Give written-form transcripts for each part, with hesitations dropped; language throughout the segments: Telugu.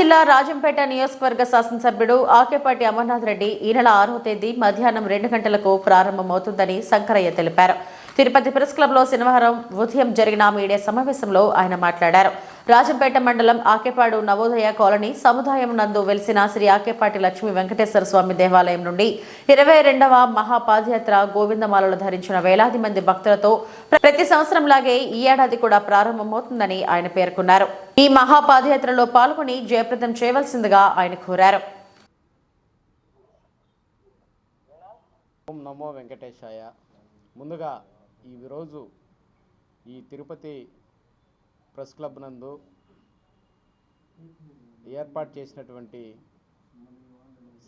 జిల్లా రాజంపేట నియోజకవర్గ శాసనసభ్యుడు ఆకేపాటి అమర్నాథ్ రెడ్డి ఈ నెల 6వ తేదీ మధ్యాహ్నం 2 గంటలకు ప్రారంభమవుతుందని శంకరయ్య తెలిపారు. తిరుపతి ప్రెస్ క్లబ్లో శనివారం ఉదయం జరిగిన మీడియా సమావేశంలో ఆయన మాట్లాడారు. రాజంపేట మండలం ఆకేపాడు నవోదయ కాలనీ సముదాయం నందు వెలిసిన శ్రీ ఆకేపాటి లక్ష్మీ వెంకటేశ్వర స్వామి దేవాలయం నుండి 22వ మహాపాదయాత్ర గోవిందమాలలు ధరించిన వేలాది మంది భక్తులతో ప్రతి సంవత్సరంలాగే ఈ ఏడాది కూడా ప్రారంభమవుతుందని ఆయన పేర్కొన్నారు. ఈ మహాపాదయాత్రలో పాల్గొని జయప్రదం చేయవలసిందిగా ఆయన కోరారు. ఓం నమో వెంకటేశాయ. ముందుగా ఈరోజు ఈ తిరుపతి ప్రెస్ క్లబ్ నందు ఏర్పాటు చేసినటువంటి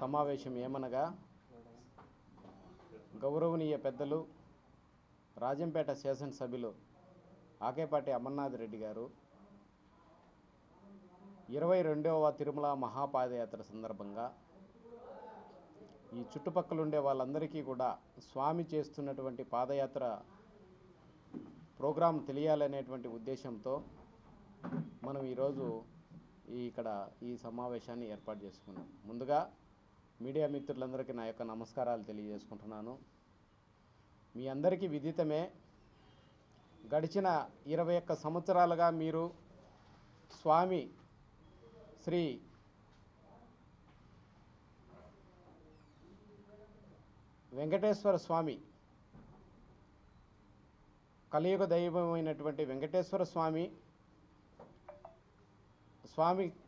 సమావేశం ఏమనగా, గౌరవనీయ పెద్దలు రాజంపేట శాసనసభ్యులు ఆకేపాటి అమర్నాథ్ రెడ్డి గారు 22వ తిరుమల మహాపాదయాత్ర సందర్భంగా ఈ చుట్టుపక్కల ఉండే వాళ్ళందరికీ కూడా స్వామి చేస్తున్నటువంటి పాదయాత్ర ప్రోగ్రాం తెలియాలనేటువంటి ఉద్దేశంతో మనం ఈరోజు ఇక్కడ ఈ సమావేశాన్ని ఏర్పాటు చేసుకున్నాం. ముందుగా మీడియా మిత్రులందరికీ నా యొక్క నమస్కారాలు తెలియజేసుకుంటున్నాను. మీ అందరికీ విదితమే, గడిచిన 21 సంవత్సరాలుగా మీరు స్వామి శ్రీ వెంకటేశ్వర స్వామి, కలియుగ దైవమైనటువంటి వెంకటేశ్వర స్వామి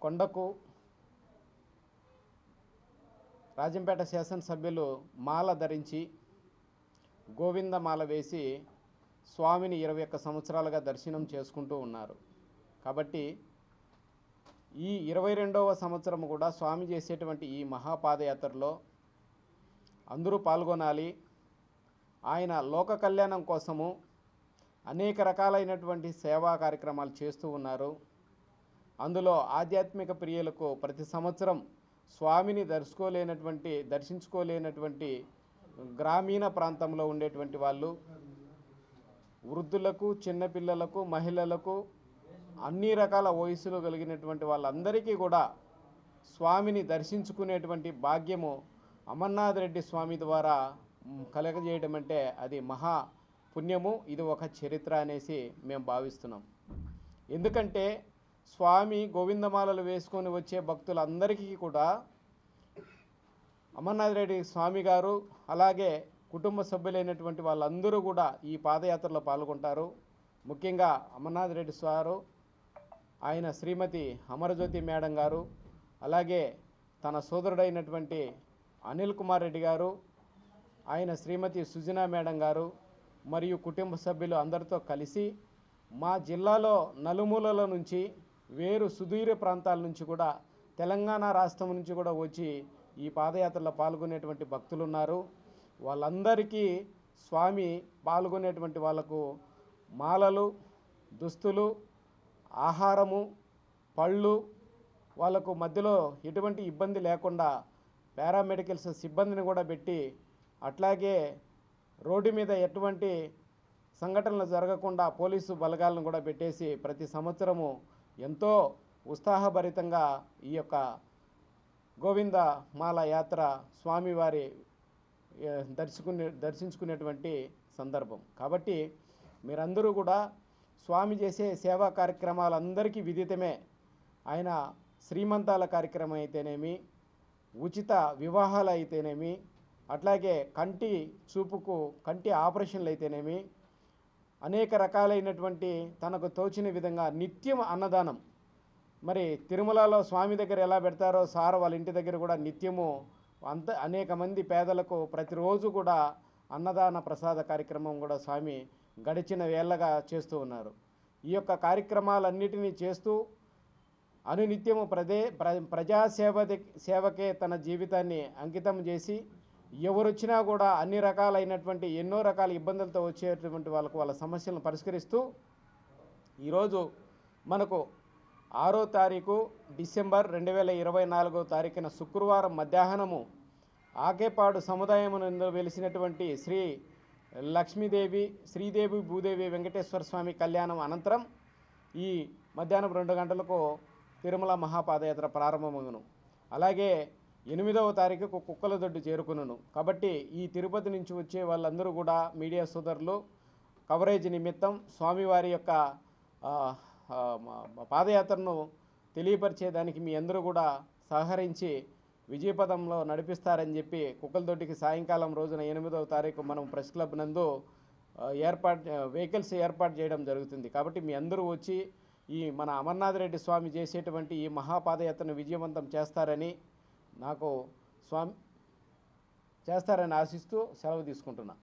కొండకు రాజంపేట శాసనసభ్యులు మాల ధరించి గోవిందమాల వేసి స్వామిని 21 సంవత్సరాలుగా దర్శనం చేసుకుంటూ ఉన్నారు. కాబట్టి ఈ 22వ సంవత్సరం కూడా స్వామి చేసేటువంటి ఈ మహాపాదయాత్రలో అందరూ పాల్గొనాలి. ఆయన లోక కళ్యాణం కోసము అనేక రకాలైనటువంటి సేవా కార్యక్రమాలు చేస్తూ ఉన్నారు. అందులో ఆధ్యాత్మిక ప్రియులకు ప్రతి సంవత్సరం స్వామిని దర్శించుకోలేనటువంటి గ్రామీణ ప్రాంతంలో ఉండేటువంటి వాళ్ళు, వృద్ధులకు, చిన్నపిల్లలకు, మహిళలకు, అన్ని రకాల వయసులు కలిగినటువంటి వాళ్ళందరికీ కూడా స్వామిని దర్శించుకునేటువంటి భాగ్యము అమర్నాథ్ రెడ్డి స్వామి ద్వారా కలగజేయడం అంటే అది మహా పుణ్యము. ఇది ఒక చరిత్ర అనేసి మేము భావిస్తున్నాం. ఎందుకంటే స్వామి గోవిందమాలలు వేసుకొని వచ్చే భక్తులందరికీ కూడా అమర్నాథ్ రెడ్డి స్వామి గారు అలాగే కుటుంబ సభ్యులైనటువంటి వాళ్ళందరూ కూడా ఈ పాదయాత్రలో పాల్గొంటారు. ముఖ్యంగా అమర్నాథ్ రెడ్డి సారు, ఆయన శ్రీమతి అమరజ్యోతి మేడం గారు, అలాగే తన సోదరుడైనటువంటి అనిల్ కుమార్ రెడ్డి గారు, ఆయన శ్రీమతి సుజనా మేడం గారు మరియు కుటుంబ సభ్యులు అందరితో కలిసి మా జిల్లాలో నలుమూలల నుంచి, వేరు సుదూర ప్రాంతాల నుంచి కూడా, తెలంగాణ రాష్ట్రం నుంచి కూడా వచ్చి ఈ పాదయాత్రలో పాల్గొనేటువంటి భక్తులు ఉన్నారు. వాళ్ళందరికీ స్వామి పాల్గొనేటువంటి వాళ్ళకు మాలలు, దుస్తులు, ఆహారము, పళ్ళు, వాళ్ళకు మధ్యలో ఎటువంటి ఇబ్బంది లేకుండా పారామెడికల్స్ సిబ్బందిని కూడా పెట్టి, అట్లాగే రోడ్డు మీద ఎటువంటి సంఘటనలు జరగకుండా పోలీసు బలగాలను కూడా పెట్టేసి ప్రతి సంవత్సరము ఎంతో ఉత్సాహభరితంగా ఈ యొక్క గోవింద మాల యాత్ర స్వామివారి దర్శించుకునేటువంటి సందర్భం. కాబట్టి మీరందరూ కూడా స్వామి చేసే సేవా కార్యక్రమాలందరికీ విదితమే. ఆయన శ్రీమంతాల కార్యక్రమం అయితేనేమి, ఉచిత వివాహాలు అయితేనేమి, అట్లాగే కంటి చూపుకు కంటి ఆపరేషన్లు అయితేనేమి, అనేక రకాలైనటువంటి తనకు తోచిన విధంగా నిత్యం అన్నదానం. మరి తిరుమలలో స్వామి దగ్గర ఎలా పెడతారో సార్ వాళ్ళ ఇంటి దగ్గర కూడా నిత్యము అనేక మంది పేదలకు ప్రతిరోజు కూడా అన్నదాన ప్రసాద కార్యక్రమం కూడా స్వామి గడిచిన వేళ్ళగా చేస్తూ ఉన్నారు. ఈ యొక్క కార్యక్రమాలన్నిటినీ చేస్తూ అనునిత్యము సేవకే తన జీవితాన్ని అంకితం చేసి, ఎవరొచ్చినా కూడా అన్ని రకాలైనటువంటి ఎన్నో రకాల ఇబ్బందులతో వచ్చేటువంటి వాళ్ళ సమస్యలను పరిష్కరిస్తూ ఈరోజు మనకు 6వ తారీఖు డిసెంబర్ 2024వ తారీఖున శుక్రవారం మధ్యాహ్నము ఆకేపాడు సముదాయమునందు వెలిసినటువంటి శ్రీ లక్ష్మీదేవి, శ్రీదేవి, భూదేవి వెంకటేశ్వర స్వామి కళ్యాణం అనంతరం ఈ మధ్యాహ్నం 2 గంటలకు తిరుమల మహాపాదయాత్ర ప్రారంభమగును. అలాగే 8వ తారీఖుకు కుక్కల దొడ్డు చేరుకును. కాబట్టి ఈ తిరుపతి నుంచి వచ్చే వాళ్ళందరూ కూడా మీడియా సోదరులు కవరేజ్ నిమిత్తం స్వామివారి యొక్క పాదయాత్రను తెలియపరిచేదానికి మీ అందరూ కూడా సహకరించి విజయపథంలో నడిపిస్తారని చెప్పి కుక్కలదొడ్డికి సాయంకాలం రోజున 8వ తారీఖు మనం ప్రెస్ క్లబ్ నందు వెహికల్స్ ఏర్పాటు చేయడం జరుగుతుంది. కాబట్టి మీ అందరూ వచ్చి ఈ మన అమర్నాథ్ రెడ్డి స్వామి చేసేటువంటి ఈ మహాపాదయాత్రను విజయవంతం చేస్తారని ఆశిస్తూ సెలవు తీసుకుంటున్నా.